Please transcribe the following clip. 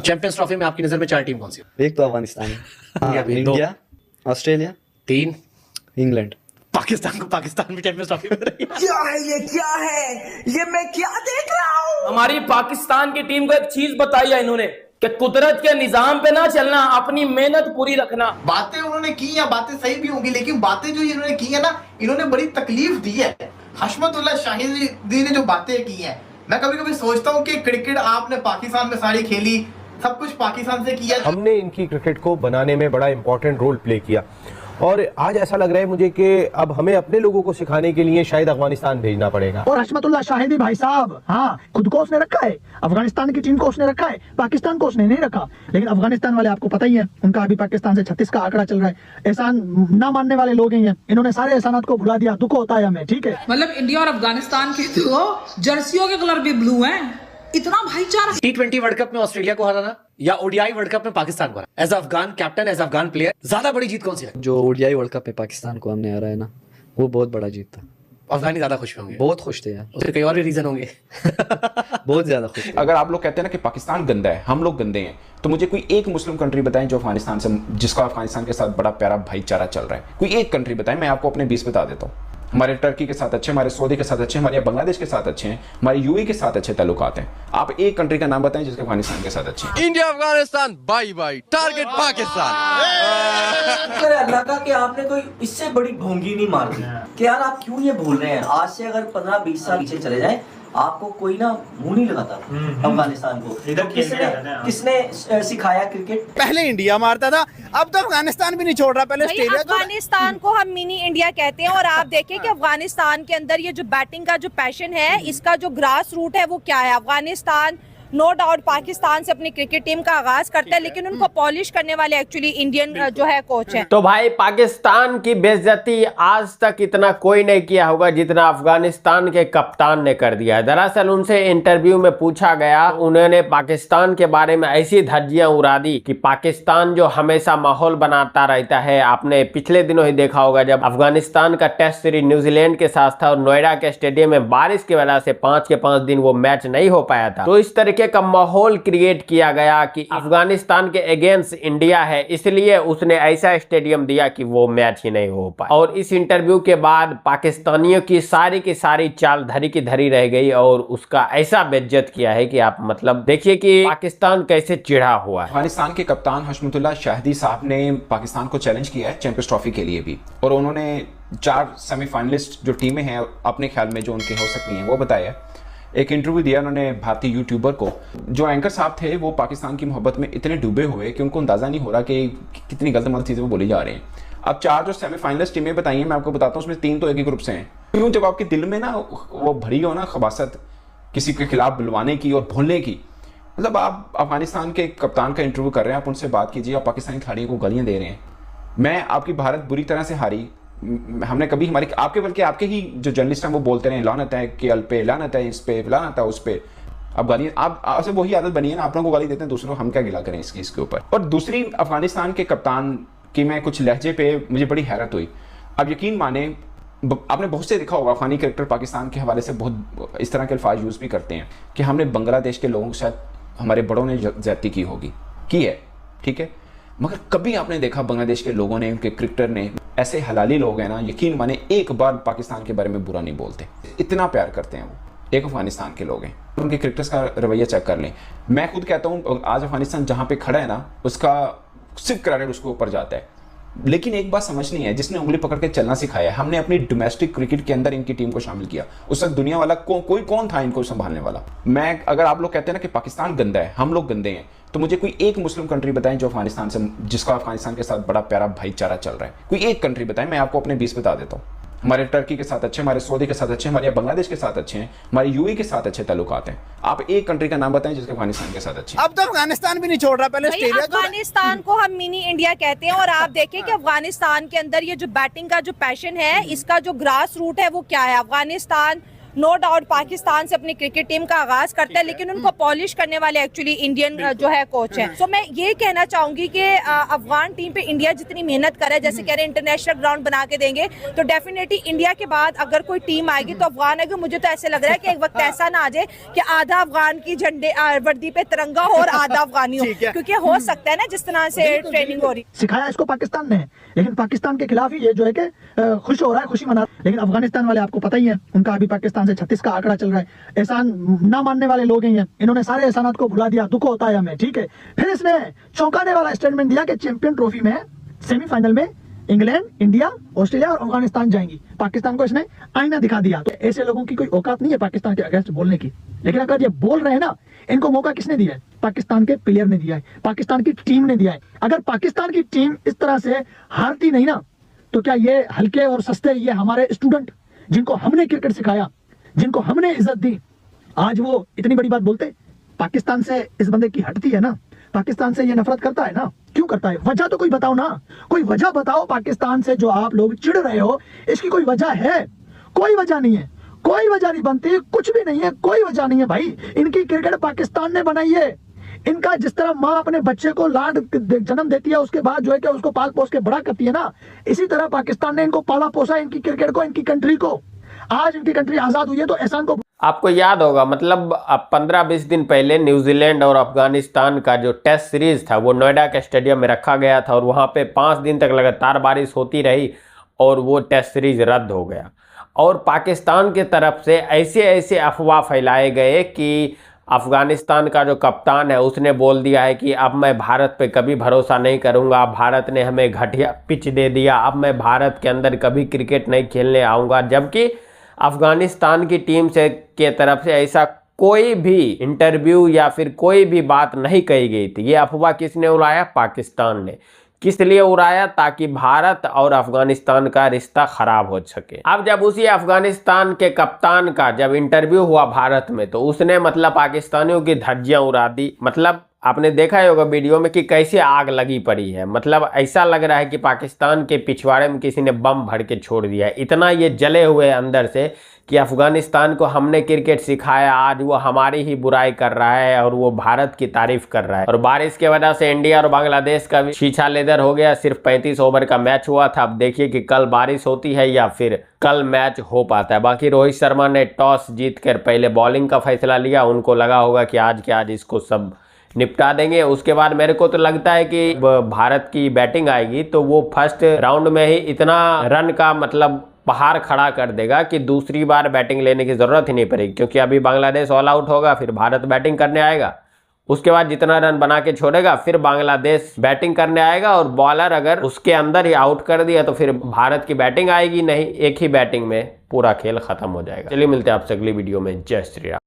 Champions trophy में आपकी नजर में 4 टीम कौन सी? एक तो अफगानिस्तान है, इंडिया, ऑस्ट्रेलिया, 3 इंग्लैंड। पाकिस्तान को पाकिस्तान में चैंपियंस ट्रॉफी मिल रही है। क्या है ये मैं क्या देख रहा हूँ? हमारी पाकिस्तान की टीम को एक चीज बताई है इन्होंने कि कुदरत के निजाम पे ना चलना, अपनी मेहनत पूरी रखना। बातें उन्होंने की या बातें सही भी होंगी, लेकिन बातें जो इन्होंने की है ना, इन्होंने बड़ी तकलीफ दी है। हशमतुल्लाह शाहिदी ने जो बातें की हैं, मैं कभी कभी सोचता हूँ कि क्रिकेट आपने पाकिस्तान में सारी खेली, सब कुछ पाकिस्तान से किया। हमने इनकी क्रिकेट को बनाने में बड़ा इंपॉर्टेंट रोल प्ले किया और आज ऐसा लग रहा है मुझे कि अब हमें अपने लोगों को सिखाने के लिए शायद अफगानिस्तान भेजना पड़ेगा। और हशमतुल्लाह शाहिदी भाई साहब, हाँ, खुद को उसने रखा है, अफगानिस्तान की टीम को उसने रखा है, पाकिस्तान को उसने नहीं रखा। लेकिन अफगानिस्तान वाले आपको पता ही है, उनका अभी पाकिस्तान से 36 का आंकड़ा चल रहा है। एहसान ना मानने वाले लोग हैं, इन्होंने सारे एहसानात को भुला दिया। दुख होता है हमें, ठीक है। मतलब इंडिया और अफगानिस्तान के तो जर्सियों के कलर भी ब्लू हैं। इतना भाईचारा। T20 वर्ल्ड कप में ऑस्ट्रेलिया को हराना या ओडीआई वर्ल्ड कप में पाकिस्तान को हराना, as Afghan captain, as Afghan player, ज्यादा बड़ी जीत कौन सी है? जो ओडीआई वर्ल्ड कप में पाकिस्तान को हमने हराया ना, वो बहुत बड़ा जीत था। अफगानी ज्यादा खुश होंगे, बहुत खुश थे यार, उसके कई और भी रीजन होंगे। बहुत ज्यादा खुश थे। अगर आप लोग कहते हैं ना कि पाकिस्तान गंदा है, हम लोग गंदे हैं, तो मुझे कोई एक मुस्लिम कंट्री बताएं जो अफगानिस्तान से, जिसका अफगानिस्तान के साथ बड़ा प्यारा भाईचारा चल रहा है। कोई एक कंट्री बताएं, मैं आपको अपने 20 बता देता हूँ। हमारे टर्की के साथ अच्छे, हमारे सऊदी के साथ अच्छे, हमारे बांग्लादेश के साथ अच्छे हैं, हमारे यूएई के साथ अच्छे ताल्लुकात हैं। आप एक कंट्री का नाम बताएं जिसके अफगानिस्तान के साथ अच्छे हैं। India Afghanistan bye bye, target Pakistan. Allah का कि आपने कोई इससे बड़ी भोंगी नहीं मार दी कि यार आप क्यों ये बोल रहे हैं। आज से अगर 15-20 साल पीछे चले जाएं, आपको कोई ना मुंह नहीं लगाता अफगानिस्तान को। तो किसने सिखाया क्रिकेट? पहले इंडिया मारता था, अब तो अफगानिस्तान भी नहीं छोड़ रहा। पहले ऑस्ट्रेलिया। अफगानिस्तान को हम मिनी इंडिया कहते हैं और आप देखें कि अफगानिस्तान के अंदर ये जो बैटिंग का जो पैशन है, इसका जो ग्रास रूट है वो क्या है। अफगानिस्तान नो डाउट पाकिस्तान से अपनी क्रिकेट टीम का आगाज करता है, लेकिन उनको पॉलिश करने वाले एक्चुअली इंडियन जो है कोच है। तो भाई पाकिस्तान की बेइज्जती आज तक इतना कोई नहीं किया होगा जितना अफगानिस्तान के कप्तान ने कर दिया है। दरअसल उनसे इंटरव्यू में पूछा गया, उन्होंने पाकिस्तान के बारे में ऐसी धज्जियां उड़ा दी कि पाकिस्तान जो हमेशा माहौल बनाता रहता है। आपने पिछले दिनों ही देखा होगा जब अफगानिस्तान का टेस्ट सीरीज न्यूजीलैंड के साथ था और नोएडा के स्टेडियम में बारिश की वजह से 5 के 5 दिन वो मैच नहीं हो पाया था। तो इस तरीके का माहौल क्रिएट किया गया कि अफगानिस्तान के अगेंस्ट इंडिया है, इसलिए उसने ऐसा स्टेडियम दिया कि वो मैच ही नहीं हो पाया। और इस इंटरव्यू के बाद पाकिस्तानियों की सारी चाल धरी की धरी रह गई और उसका ऐसा बेइज्जत किया है कि आप मतलब देखिए कि पाकिस्तान कैसे चिढ़ा हुआ है। अफगानिस्तान के कप्तान हशमतुल्लाह शाहिदी साहब ने पाकिस्तान को चैलेंज किया है चैंपियंस ट्रॉफी के लिए भी, और उन्होंने 4 सेमीफाइनलिस्ट जो टीमें हैं अपने ख्याल में जो उनके हो सकती हैं वो बताया। एक इंटरव्यू दिया उन्होंने भारतीय यूट्यूबर को। जो एंकर साहब थे वो पाकिस्तान की मोहब्बत में इतने डूबे हुए कि उनको अंदाजा नहीं हो रहा कि कितनी गलत मलत चीज़ें वो बोली जा रही हैं। अब 4 जो सेमीफाइनलिस्ट टीमें बताई हैं, मैं आपको बताता हूँ, उसमें 3 तो एक ही ग्रुप से हैं। क्यों? जब आपके दिल में ना वो भरी हो ना खबासत किसी के खिलाफ बुलवाने की और भूलने की, मतलब आप अफगानिस्तान के कप्तान का इंटरव्यू कर रहे हैं, आप उनसे बात कीजिए, आप पाकिस्तानी खिलाड़ियों को गालियाँ दे रहे हैं। मैं आपकी भारत बुरी तरह से हारी, हमने कभी हमारी आपके बल्कि आपके ही जो जर्नलिस्ट हैं वो बोलते रहे लानत है केएल पे, लानत है इस पे, लानत है उस पे। अब गाली आपसे वही आदत बनी है ना, आप लोगों को गाली देते हैं दूसरों, हम क्या गिला करें इसके ऊपर। और दूसरी, अफगानिस्तान के कप्तान की मैं कुछ लहजे पे मुझे बड़ी हैरत हुई। अब यकीन माने, आपने बहुत से देखा होगा अफगानी क्रिकेटर पाकिस्तान के हवाले से बहुत इस तरह के अल्फाज यूज़ भी करते हैं कि हमने बांग्लादेश के लोगों के साथ हमारे बड़ों ने ज्यादती की होगी, की है, ठीक है, मगर कभी आपने देखा बांग्लादेश के लोगों ने, उनके क्रिकेटर ने, ऐसे हलाली लोग हैं ना, यकीन माने एक बार पाकिस्तान के बारे में बुरा नहीं बोलते। इतना प्यार करते हैं वो, एक अफगानिस्तान के लोग हैं। उनके क्रिकेटर्स का रवैया चेक कर लें। मैं खुद कहता हूँ आज अफगानिस्तान जहाँ पे खड़ा है ना, उसका सिर्फ क्रेडिट उसके ऊपर जाता है। लेकिन एक बात समझनी है, जिसने उंगली पकड़ के चलना सिखाया, हमने अपनी डोमेस्टिक क्रिकेट के अंदर इनकी टीम को शामिल किया। उस वक्त दुनिया वाला कोई कौन था इनको संभालने वाला। मैं, अगर आप लोग कहते हैं ना कि पाकिस्तान गंदा है, हम लोग गंदे हैं, तो मुझे कोई एक मुस्लिम कंट्री बताएं जो अफगानिस्तान से, जिसका अफगानिस्तान के साथ बड़ा प्यारा भाईचारा चल रहा है। कोई एक कंट्री बताएं, मैं आपको अपने 20 बता देता हूँ। हमारे टर्की के साथ अच्छे, हमारे सऊदी के साथ अच्छे, हमारे बांग्लादेश के साथ अच्छे हैं, हमारे यूएई के साथ अच्छे ताल्लुकात हैं। आप एक कंट्री का नाम बताएं जिसके अफगानिस्तान के साथ अच्छे। अब तो अफगानिस्तान भी नहीं छोड़ रहा। पहले ऑस्ट्रेलिया। अफगानिस्तान को हम मिनी इंडिया कहते हैं और आप देखें कि अफगानिस्तान के अंदर ये जो बैटिंग का जो पैशन है, इसका जो ग्रास रूट है वो क्या है। अफगानिस्तान नो डाउट पाकिस्तान से अपनी क्रिकेट टीम का आगाज करता है, लेकिन उनको पॉलिश करने वाले एक्चुअली इंडियन जो है कोच है। तो मैं ये कहना चाहूंगी कि अफगान टीम पे इंडिया जितनी मेहनत करे, जैसे कह रहे हैं इंटरनेशनल ग्राउंड बना के देंगे, तो डेफिनेटली इंडिया के बाद अगर कोई टीम आएगी तो अफगान आएगी। मुझे तो ऐसे लग रहा है कि एक वक्त ऐसा ना आ जाए कि आधा अफगान की झंडे वर्दी पे तिरंगा हो और आधा अफगानी हो, क्योंकि हो सकता है ना जिस तरह से ट्रेनिंग हो रही। सिखाया इसको पाकिस्तान ने, लेकिन पाकिस्तान के खिलाफ ही ये जो है कि खुश हो रहा है, खुशी मना रहा है। लेकिन अफगानिस्तान वाले आपको पता ही है, उनका अभी पाकिस्तान से 36 का आंकड़ा चल रहा है। एहसान ना मानने वाले लोग हैं, इन्होंने सारे एहसानात को भुला दिया, दुख होता है हमें, ठीक है। फिर इसने चौंकाने वाला स्टेटमेंट दिया कि चैंपियन ट्रॉफी में सेमीफाइनल में इंग्लैंड, इंडिया, ऑस्ट्रेलिया और अफगानिस्तान जाएंगी। पाकिस्तान को इसने आईना दिखा दिया। तो ऐसे लोगों की कोई औकात नहीं है पाकिस्तान के अगेंस्ट बोलने की। लेकिन अगर ये बोल रहे हैं ना, इनको मौका किसने दिया है? पाकिस्तान के प्लेयर ने दिया है, पाकिस्तान की टीम ने दिया है। अगर पाकिस्तान की टीम इस तरह से हारती नहीं ना, तो क्या ये हल्के और सस्ते ये हमारे स्टूडेंट जिनको हमने क्रिकेट सिखाया, जिनको हमने इज्जत दी, आज वो इतनी बड़ी बात बोलते? पाकिस्तान से इस बंदे की हटती है ना, पाकिस्तान से ये नफरत करता है ना, क्यों करता है? वजह तो कोई बताओ ना, कोई वजह बताओ। पाकिस्तान से जो आप लोग चिढ़ रहे हो, इसकी कोई वजह है? कोई वजह नहीं है, कोई वजह नहीं बनती, कुछ भी नहीं है, कोई वजह नहीं है भाई। इनकी क्रिकेट पाकिस्तान ने बनाई है। इनका जिस तरह माँ अपने बच्चे को लाड जन्म देती है, उसके बाद जो है कि उसको पाल पोस के बड़ा करती है ना, इसी तरह पाकिस्तान ने इनको पाला पोसा, इनकी क्रिकेट को, इनकी कंट्री को। आज इनकी कंट्री आजाद हुई है तो एहसान को। आपको याद होगा, मतलब 15-20 दिन पहले न्यूजीलैंड और अफगानिस्तान का जो टेस्ट सीरीज था वो नोएडा के स्टेडियम में रखा गया था और वहाँ पे 5 दिन तक लगातार बारिश होती रही और वो टेस्ट सीरीज रद्द हो गया। और पाकिस्तान की तरफ से ऐसे ऐसे अफवाह फैलाए गए कि अफगानिस्तान का जो कप्तान है उसने बोल दिया है कि अब मैं भारत पे कभी भरोसा नहीं करूंगा, भारत ने हमें घटिया पिच दे दिया, अब मैं भारत के अंदर कभी क्रिकेट नहीं खेलने आऊँगा। जबकि अफगानिस्तान की टीम से के तरफ से ऐसा कोई भी इंटरव्यू या फिर कोई भी बात नहीं कही गई थी। ये अफवाह किसने उड़ाया? पाकिस्तान ने। किस लिए उड़ाया? ताकि भारत और अफगानिस्तान का रिश्ता खराब हो सके। अब जब उसी अफगानिस्तान के कप्तान का जब इंटरव्यू हुआ भारत में, तो उसने मतलब पाकिस्तानियों की धज्जियां उड़ा दी। मतलब आपने देखा ही होगा वीडियो में कि कैसे आग लगी पड़ी है। मतलब ऐसा लग रहा है कि पाकिस्तान के पिछवाड़े में किसी ने बम भर के छोड़ दिया है। इतना ये जले हुए हैं अंदर से कि अफगानिस्तान को हमने क्रिकेट सिखाया, आज वो हमारी ही बुराई कर रहा है और वो भारत की तारीफ कर रहा है। और बारिश की वजह से इंडिया और बांग्लादेश का भी शीशा लेदर हो गया। सिर्फ 35 ओवर का मैच हुआ था। अब देखिए कि कल बारिश होती है या फिर कल मैच हो पाता है। बाकी रोहित शर्मा ने टॉस जीतकर पहले बॉलिंग का फैसला लिया। उनको लगा होगा कि आज के आज इसको सब निपटा देंगे। उसके बाद मेरे को तो लगता है कि भारत की बैटिंग आएगी तो वो फर्स्ट राउंड में ही इतना रन का मतलब पहाड़ खड़ा कर देगा कि दूसरी बार बैटिंग लेने की जरूरत ही नहीं पड़ेगी। क्योंकि अभी बांग्लादेश ऑल आउट होगा, फिर भारत बैटिंग करने आएगा, उसके बाद जितना रन बना के छोड़ेगा फिर बांग्लादेश बैटिंग करने आएगा और बॉलर अगर उसके अंदर ही आउट कर दिया तो फिर भारत की बैटिंग आएगी नहीं। एक ही बैटिंग में पूरा खेल खत्म हो जाएगा। चलिए मिलते हैं आपसे अगली वीडियो में। जय श्री राम।